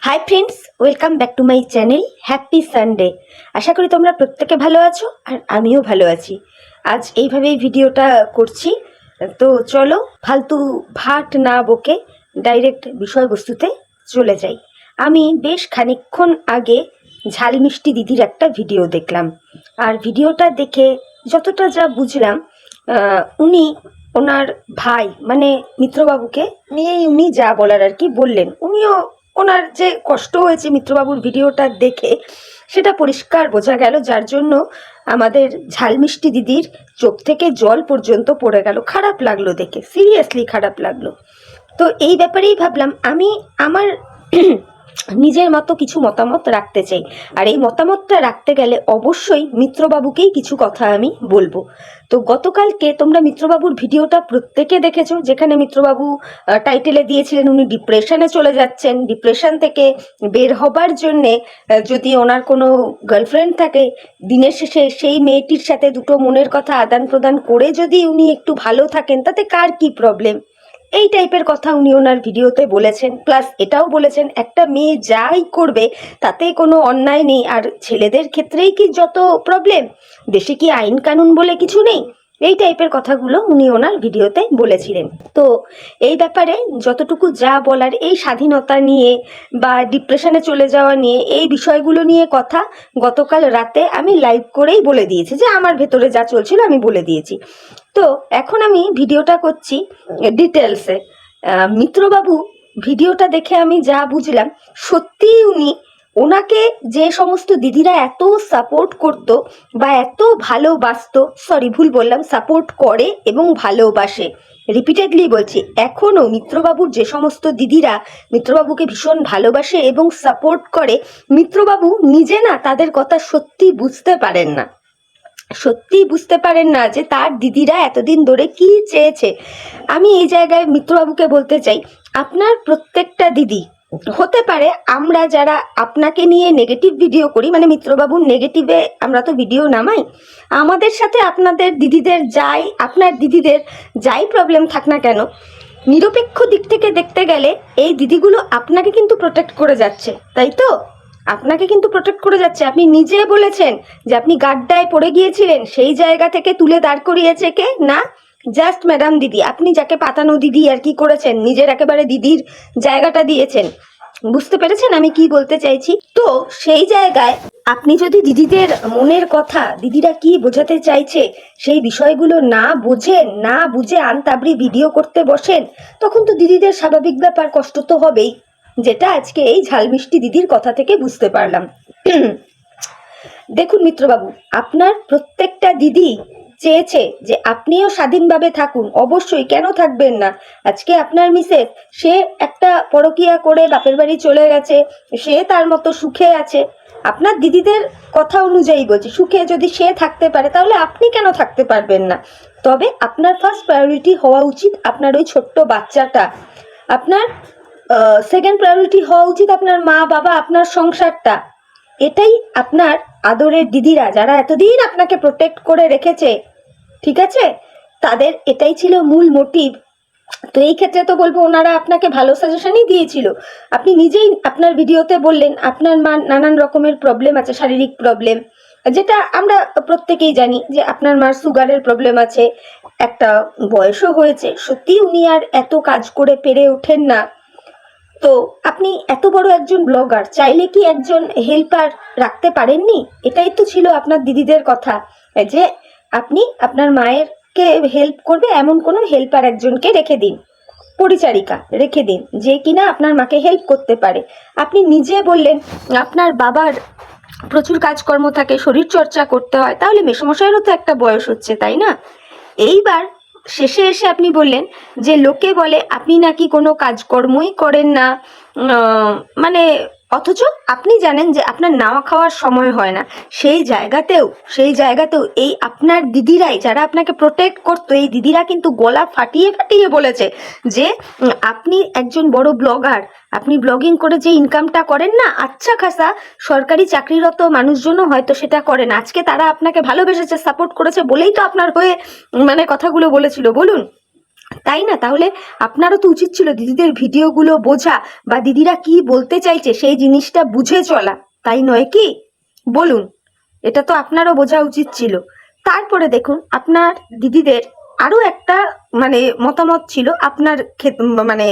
High friends, welcome back to my channel happy Sunday. আশা করি তোমরা প্রত্যেকে ভালো আছো আর আমিও ভালো আছি। আজ এইভাবেই ভিডিওটা করছি। তো চলো ফালতু ভাট না বকে ডাইরেক্ট বিষয়বস্তুতে চলে যাই। আমি বেশ খানিকক্ষণ আগে ঝাল মিষ্টি দিদির একটা ভিডিও দেখলাম, আর ভিডিওটা দেখে যতটা যা বুঝলাম, উনি ওনার ভাই মানে মিত্রবাবুকে নিয়েই উনি যা বলার আর কি বললেন। উনিও ওনার যে কষ্ট হয়েছে মিত্রবাবুর ভিডিওটা দেখে সেটা পরিষ্কার বোঝা গেল, যার জন্য আমাদের ঝালমিষ্টি দিদির চোখ থেকে জল পর্যন্ত পড়ে গেল। খারাপ লাগলো দেখে, সিরিয়াসলি খারাপ লাগলো। তো এই ব্যাপারেই ভাবলাম আমি আমার নিজের মতো কিছু মতামত রাখতে চাই, আর এই মতামতটা রাখতে গেলে অবশ্যই মিত্রবাবুকেই কিছু কথা আমি বলবো। তো গতকালকে তোমরা মিত্রবাবুর ভিডিওটা প্রত্যেকে দেখেছো, যেখানে মিত্রবাবু টাইটেলে দিয়েছিলেন উনি ডিপ্রেশনে চলে যাচ্ছেন, ডিপ্রেশন থেকে বের হবার জন্যে যদি ওনার কোনো গার্লফ্রেন্ড থাকে, দিনের শেষে সেই মেয়েটির সাথে দুটো মনের কথা আদান প্রদান করে যদি উনি একটু ভালো থাকেন তাতে কার কি প্রবলেম, এই টাইপের কথা উনি ওনার ভিডিওতে বলেছেন। প্লাস এটাও বলেছেন একটা মেয়ে যাই করবে তাতে কোনো অন্যায় নেই, আর ছেলেদের ক্ষেত্রেই কি যত প্রবলেম, দেশে কি আইন কানুন বলে কিছু নেই, এই টাইপের কথাগুলো উনি ওনার ভিডিওতে বলেছিলেন। তো এই ব্যাপারে যতটুকু যা বলার এই স্বাধীনতা নিয়ে বা ডিপ্রেশনে চলে যাওয়া নিয়ে এই বিষয়গুলো নিয়ে কথা গতকাল রাতে আমি লাইভ করেই বলে দিয়েছি, যে আমার ভেতরে যা চলছিল আমি বলে দিয়েছি। তো এখন আমি ভিডিওটা করছি ডিটেলসে। মিত্রবাবু ভিডিওটা দেখে আমি যা বুঝলাম, সত্যিই উনি ওনাকে যে সমস্ত দিদিরা এত সাপোর্ট করত বা এত ভালোবাসতো, সরি ভুল বললাম, সাপোর্ট করে এবং ভালোবাসে, রিপিটেডলি বলছি, এখনও মিত্রবাবুর যে সমস্ত দিদিরা মিত্রবাবুকে ভীষণ ভালোবাসে এবং সাপোর্ট করে, মিত্রবাবু নিজে না তাদের কথা সত্যি বুঝতে পারেন না, সত্যিই বুঝতে পারেন না যে তার দিদিরা এতদিন ধরে কি চেয়েছে। আমি এই জায়গায় মিত্রবাবুকে বলতে চাই, আপনার প্রত্যেকটা দিদি, হতে পারে আমরা যারা আপনাকে নিয়ে নেগেটিভ ভিডিও করি, মানে মিত্রবাবুর নেগেটিভে আমরা তো ভিডিও নামাই, আমাদের সাথে আপনাদের দিদিদের যাই, আপনার দিদিদের যাই প্রবলেম থাক না কেন, নিরপেক্ষ দিক থেকে দেখতে গেলে এই দিদিগুলো আপনাকে কিন্তু প্রোটেক্ট করে যাচ্ছে, তাই তো? আপনাকে কিন্তু প্রোটেক্ট করে যাচ্ছে। আপনি নিজে বলেছেন যে আপনি গাড্ডায় পড়ে গিয়েছিলেন, সেই জায়গা থেকে তুলে দাঁড় করিয়েছে কে না, জাস্ট ম্যাডাম দিদি। আপনি যাকে পাতানো দিদি আর কি করেছেন, নিজের একেবারে দিদির জায়গাটা দিয়েছেন। বুঝতে পেরেছেন আমি কি বলতে চাইছি? তো সেই জায়গায় আপনি যদি দিদিদের মনের কথা, দিদিরা কি বোঝাতে চাইছে, সেই বিষয়গুলো না বোঝেন, না বুঝে আনতাবড়ি ভিডিও করতে বসেন, তখন তো দিদিদের স্বাভাবিক ব্যাপার, কষ্ট তো হবেই, যেটা আজকে এই ঝালমিষ্টি দিদির কথা থেকে বুঝতে পারলাম। দেখুন মিত্রবাবু, আপনার প্রত্যেকটা দিদি চেয়েছে যে আপনিও স্বাধীনভাবে থাকুন, অবশ্যই, কেন থাকবেন না। আজকে আপনার মিসেস, সে একটা পরকিয়া করে বাপের বাড়ি চলে গেছে, সে তার মতো সুখে আছে। আপনার দিদিদের কথা অনুযায়ী বলছি, সুখে যদি সে থাকতে পারে তাহলে আপনি কেন থাকতে পারবেন না? তবে আপনার ফার্স্ট প্রায়োরিটি হওয়া উচিত আপনার ওই ছোট্ট বাচ্চাটা, আপনার সেকেন্ড প্রায়োরিটি হওয়া উচিত আপনার মা বাবা, আপনার সংসারটা। এটাই আপনার আদরের দিদিরা যারা এতদিন আপনাকে প্রোটেক্ট করে রেখেছে, ঠিক আছে, তাদের এটাই ছিল মূল মোটিভ। তো এই ক্ষেত্রে তো বলবো ওনারা আপনাকে ভালো সাজেশনই দিয়েছিল। আপনি নিজেই আপনার ভিডিওতে বললেন আপনার মা নানান রকমের প্রবলেম আছে, শারীরিক প্রবলেম, যেটা আমরা প্রত্যেকেই জানি যে আপনার মার সুগারের প্রবলেম আছে, একটা বয়সও হয়েছে, সত্যি উনি আর এত কাজ করে পেরে ওঠেন না। তো আপনি এত বড় একজন ব্লগার, চাইলে কি একজন হেল্পার রাখতে পারেননি? এটাই তো ছিল আপনার দিদিদের কথা, যে আপনি আপনার মায়েরকে হেল্প করবে এমন কোনো হেল্পার একজনকে রেখে দিন, পরিচারিকা রেখে দিন, যে কিনা আপনার মাকে হেল্প করতে পারে। আপনি নিজে বললেন আপনার বাবার প্রচুর কাজকর্ম থাকে, শরীর চর্চা করতে হয়, তাহলে মেসমশাইয়েরও তো একটা বয়স হচ্ছে, তাই না? এইবার শেষে এসে আপনি বললেন যে লোকে বলে আপনি নাকি কোনো কাজকর্মই করেন না, মানে অথচ আপনি জানেন যে আপনার নাওয়া খাওয়ার সময় হয় না। সেই জায়গাতেও এই আপনার দিদিরাই যারা আপনাকে প্রোটেক্ট করতো, এই দিদিরা কিন্তু গলা ফাটিয়ে ফাটিয়ে বলেছে যে আপনি একজন বড় ব্লগার, আপনি ব্লগিং করে যে ইনকামটা করেন না, আচ্ছা খাসা সরকারি চাকরিরত মানুষজনও হয়তো সেটা করেন। আজকে তারা আপনাকে ভালোবেসেছে, সাপোর্ট করেছে বলেই তো আপনার হয়ে মানে কথাগুলো বলেছিল, বলুন। তাই না? তাহলে আপনারও তো উচিত ছিল দিদিদের ভিডিওগুলো বোঝা, বা দিদিরা কি বলতে চাইছে সেই জিনিসটা বুঝে চলা, তাই নয় কি? বলুন, এটা তো আপনারও বোঝা উচিত ছিল। তারপরে দেখুন, আপনার দিদিদের আরো একটা মানে মতামত ছিল আপনার মানে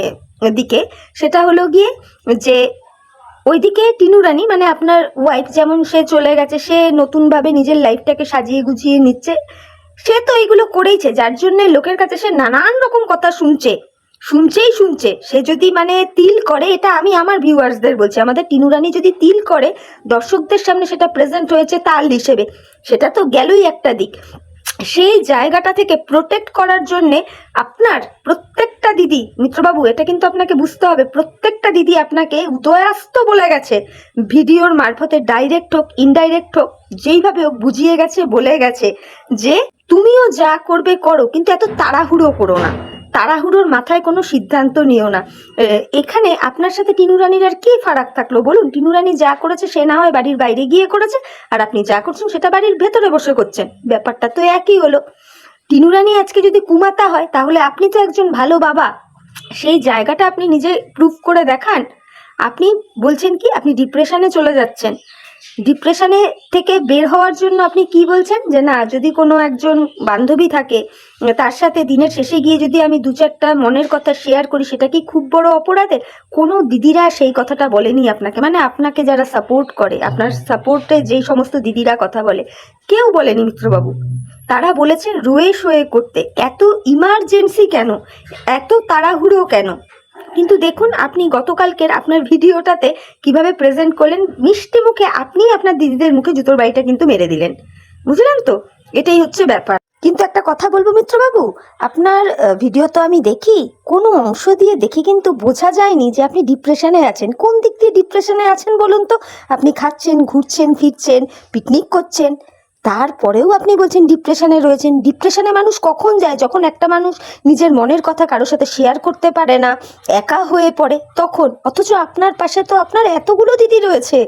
দিকে, সেটা হলো গিয়ে যে ওইদিকে টিনু রানী মানে আপনার ওয়াইফ যেমন সে চলে গেছে, সে নতুনভাবে নিজের লাইফটাকে সাজিয়ে গুছিয়ে নিচ্ছে, সে তো এইগুলো করেইছে, যার জন্য লোকের কাছে সে নানান রকম কথা শুনছে। সে যদি মানে তিল করে, এটা আমি আমার ভিউয়ার্সদের বলছি, আমাদের টিনু রানী যদি তিল করে দর্শকদের সামনে সেটা প্রেজেন্ট হয়েছে তাল হিসেবে, সেটা তো গেলই একটা দিক। সেই জায়গাটা থেকে প্রোটেক্ট করার জন্যে আপনার প্রত্যেকটা দিদি, মিত্রবাবু এটা কিন্তু আপনাকে বুঝতে হবে, প্রত্যেকটা দিদি আপনাকে উদয়াস্ত বলে গেছে, ভিডিওর মারফতে ডাইরেক্ট হোক ইনডাইরেক্ট হোক যেইভাবে হোক বুঝিয়ে গেছে, বলে গেছে যে তুমিও যা করবে করো, কিন্তু এত তাড়াহুড়ো করো না, তাড়াহুড়োর মাথায় কোনো সিদ্ধান্ত নিও না। এখানে আপনার সাথে টিনু রানীর আর কি ফারাক থাকলো বলুন? টিনু রানী যা করেছে সে না হয় বাড়ির বাইরে গিয়ে করেছে, আর আপনি যা করছেন সেটা বাড়ির ভেতরে বসে করছেন, ব্যাপারটা তো একই হলো। টিনু রানী আজকে যদি কুমাতা হয়, তাহলে আপনি তো একজন ভালো বাবা, সেই জায়গাটা আপনি নিজে প্রুফ করে দেখান। আপনি বলছেন কি আপনি ডিপ্রেশনে চলে যাচ্ছেন, ডিপ্রেশনে থেকে বের হওয়ার জন্য আপনি কি বলছেন যে না, যদি কোনো একজন বান্ধবী থাকে তার সাথে দিনের শেষে গিয়ে যদি আমি দু চারটা মনের কথা শেয়ার করি, সেটা কি খুব বড় অপরাধের? কোনো দিদিরা সেই কথাটা বলেনি আপনাকে, মানে আপনাকে যারা সাপোর্ট করে, আপনার সাপোর্টে যেই সমস্ত দিদিরা কথা বলে, কেউ বলেনি মিত্রবাবু। তারা বলেছে রয়ে শোয়ে করতে, এত ইমার্জেন্সি কেন, এত তাড়াহুড়ো কেন? কিন্তু দেখুন আপনি গতকালকের আপনার ভিডিওটাতে কিভাবে প্রেজেন্ট করলেন, মিষ্টি মুখে আপনি আপনার দিদিদের মুখে জুতোর বাড়িটা কিন্তু মেরে দিলেন, বুঝলেন তো? এটাই হচ্ছে ব্যাপার। কিন্তু একটা কথা বলবো মিত্রবাবু, আপনার ভিডিও তো আমি দেখি, কোনো অংশ দিয়ে দেখি কিন্তু বোঝা যায়নি যে আপনি ডিপ্রেশনে আছেন। কোন দিক দিয়ে ডিপ্রেশনে আছেন বলুন তো? আপনি খাচ্ছেন, ঘুরছেন, ফিরছেন, পিকনিক করছেন, তারপরেও আপনি বলছেন ডিপ্রেশনে রয়েছেন। ডিপ্রেশনে মানুষ কখন যায়? যখন একটা মানুষ নিজের মনের কথা কারোর সাথে শেয়ার করতে পারে না, একা হয়ে পড়ে, তখন। অথচ আপনার পাশে তো আপনার এতগুলো দিদি রয়েছে,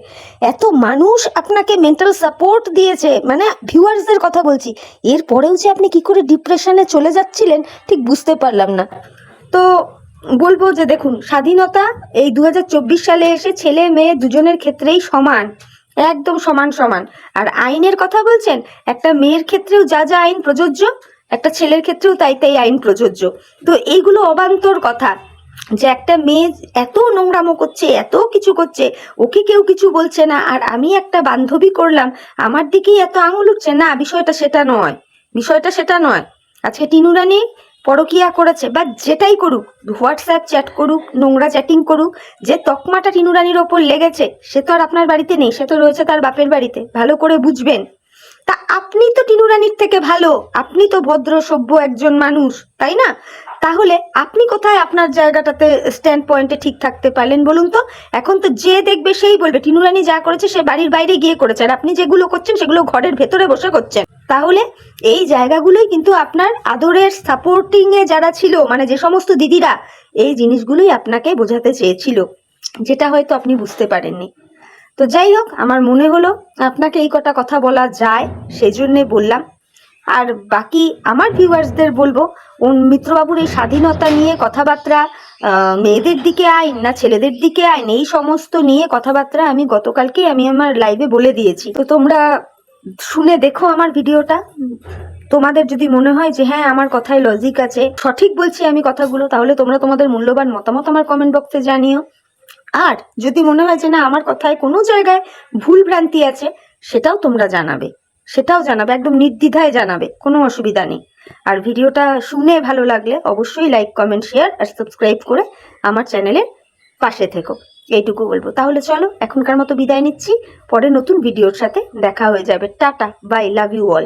এত মানুষ আপনাকে মেন্টাল সাপোর্ট দিয়েছে, মানে ভিউয়ার্সদের কথা বলছি, এরপরেও যে আপনি কি করে ডিপ্রেশনে চলে যাচ্ছিলেন ঠিক বুঝতে পারলাম না। তো বলবো যে দেখুন, স্বাধীনতা এই 2024 সালে এসে ছেলে মেয়ে দুজনের ক্ষেত্রেই সমান, একদম সমান সমান। আর আইনের কথা বলছেন, একটা মেয়ের ক্ষেত্রেও যা যা আইন প্রযোজ্য, একটা ছেলের ক্ষেত্রেও তাই তাই আইন প্রযোজ্য। তো এইগুলো অবান্তর কথা যে একটা মেয়ে এত নোংরামো করছে, এত কিছু করছে, ওকে কেউ কিছু বলছে না, আর আমি একটা বান্ধবী করলাম আমার দিকেই এত আঙুল উঠছে না, বিষয়টা সেটা নয়। আজকে টিনু রানী পরকিয়া করেছে বা যেটাই করুক, হোয়াটসঅ্যাপ চ্যাট করুক, নোংরা চ্যাটিং করুক, যে তকমাটা টিনু রানীর ওপর লেগেছে সে তো আর আপনার বাড়িতে নেই, সে তো রয়েছে তার বাপের বাড়িতে, ভালো করে বুঝবেন। তা আপনি তো টিনু রানীর থেকে ভালো, আপনি তো ভদ্র সভ্য একজন মানুষ, তাই না? তাহলে আপনি কোথায় আপনার জায়গাটাতে স্ট্যান্ড পয়েন্টে ঠিক থাকতে পারলেন বলুন তো? এখন তো যে দেখবে সেই বলবে টিনু রানী যা করেছে সে বাড়ির বাইরে গিয়ে করেছে, আর আপনি যেগুলো করছেন সেগুলো ঘরের ভেতরে বসে করছেন। তাহলে এই জায়গাগুলোই কিন্তু আপনার আদরের সাপোর্টিং এ যারা ছিল, মানে যে সমস্ত দিদিরা, এই জিনিসগুলোই আপনাকে বোঝাতে চেয়েছিল, যেটা হয়তো আপনি বুঝতে পারেননি। তো যাই হোক, আমার মনে হলো আপনাকে এই কটা কথা বলা যায়, সেই জন্যে বললাম। আর বাকি আমার ভিউয়ার্সদের বলবো, মিত্রবাবুর এই স্বাধীনতা নিয়ে কথাবার্তা, মেয়েদের দিকে আইন না ছেলেদের দিকে আইন, এই সমস্ত নিয়ে কথাবার্তা আমি গতকালকে আমার লাইভে বলে দিয়েছি। তো তোমরা শুনে দেখো আমার ভিডিওটা, তোমাদের যদি মনে হয় যে হ্যাঁ আমার কথায় লজিক আছে, সঠিক বলছি আমি কথাগুলো, তাহলে তোমরা তোমাদের মূল্যবান মতামত আমার কমেন্ট বক্সে জানিও। আর যদি মনে হয় যে না আমার কথায় কোনো জায়গায় ভুল ভ্রান্তি আছে, সেটাও তোমরা জানাবে, একদম নির্দ্বিধায় জানাবে, কোনো অসুবিধা নেই। আর ভিডিওটা শুনে ভালো লাগলে অবশ্যই লাইক, কমেন্ট, শেয়ার আর সাবস্ক্রাইব করে আমার চ্যানেলের পাশে থেকো, এইটুকু বলবো। তাহলে চলো এখনকার মতো বিদায় নিচ্ছি, পরে নতুন ভিডিওর সাথে দেখা হয়ে যাবে। Ta-ta, bye, love you all.